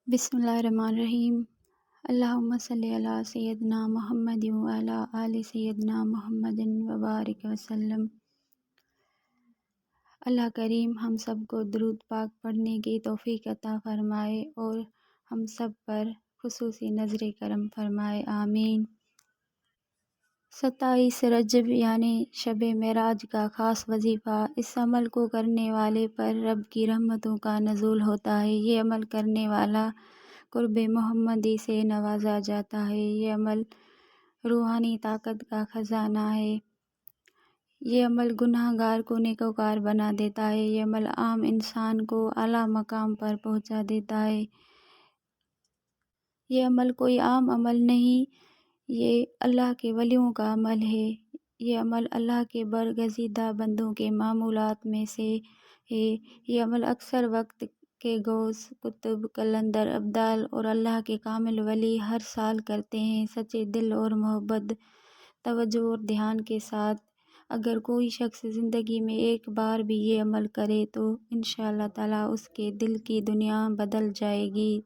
بسم اللہ الرحمن الرحیم۔ اللہم صلی علی سیدنا محمد وعلی آل سیدنا محمد وبارک وسلم۔ اللہ کریم ہم سب کو درود پاک پڑھنے کی توفیق عطا فرمائے اور ہم سب پر خصوصی نظر کرم فرمائے، آمین۔ 27 رجب یعنی شب معراج کا خاص وظیفہ۔ اس عمل کو کرنے والے پر رب کی رحمتوں کا نزول ہوتا ہے۔ یہ عمل کرنے والا قرب محمدی سے نوازا جاتا ہے۔ یہ عمل روحانی طاقت کا خزانہ ہے۔ یہ عمل گناہ گار کو نیکوکار بنا دیتا ہے۔ یہ عمل عام انسان کو اعلیٰ مقام پر پہنچا دیتا ہے۔ یہ عمل کوئی عام عمل نہیں، یہ اللہ کے ولیوں کا عمل ہے۔ یہ عمل اللہ کے برگزیدہ بندوں کے معمولات میں سے ہے۔ یہ عمل اکثر وقت کے غوث، قطب، قلندر، ابدال اور اللہ کے کامل ولی ہر سال کرتے ہیں، سچے دل اور محبت، توجہ اور دھیان کے ساتھ۔ اگر کوئی شخص زندگی میں ایک بار بھی یہ عمل کرے تو انشاءاللہ تعالیٰ اس کے دل کی دنیا بدل جائے گی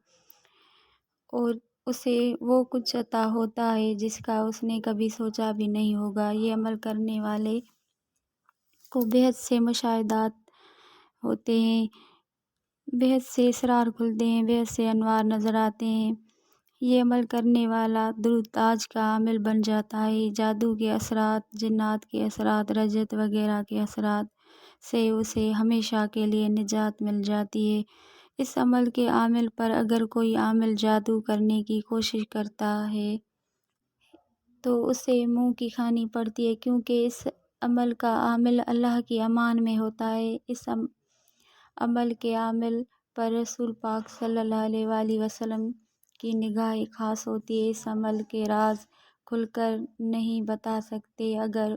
اور اسے وہ کچھ عطا ہوتا ہے جس کا اس نے کبھی سوچا بھی نہیں ہوگا۔ یہ عمل کرنے والے کو بہت سے مشاہدات ہوتے ہیں، بہت سے اسرار کھلتے ہیں، بہت سے انوار نظر آتے ہیں۔ یہ عمل کرنے والا درود تاج کا عامل بن جاتا ہے۔ جادو کے اثرات، جنات کے اثرات، رجت وغیرہ کے اثرات سے اسے ہمیشہ کے لیے نجات مل جاتی ہے۔ اس عمل کے عامل پر اگر کوئی عامل جادو کرنے کی کوشش کرتا ہے تو اسے منہ کی کھانی پڑتی ہے، کیونکہ اس عمل کا عامل اللہ کی امان میں ہوتا ہے۔ اس عمل کے عامل پر رسول پاک صلی اللہ علیہ وآلہ وسلم کی نگاہ خاص ہوتی ہے۔ اس عمل کے راز کھل کر نہیں بتا سکتے۔ اگر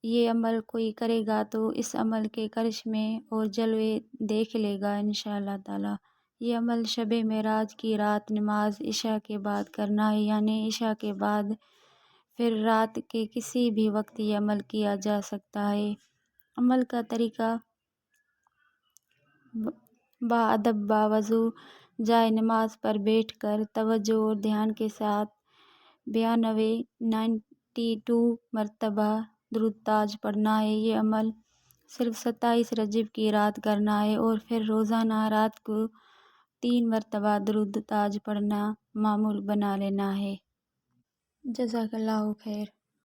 یہ عمل کوئی کرے گا تو اس عمل کے کرشمے اور جلوے دیکھ لے گا انشاءاللہ تعالیٰ۔ یہ عمل شب معراج کی رات نماز عشاء کے بعد کرنا ہے، یعنی عشاء کے بعد پھر رات کے کسی بھی وقت یہ عمل کیا جا سکتا ہے۔ عمل کا طریقہ: باادب باوضو جائے نماز پر بیٹھ کر توجہ اور دھیان کے ساتھ 92 مرتبہ درود تاج پڑھنا ہے۔ یہ عمل صرف 27 رجب کی رات کرنا ہے اور پھر روزانہ رات کو 3 مرتبہ درود تاج پڑھنا معمول بنا لینا ہے۔ جزاک اللہ خیر۔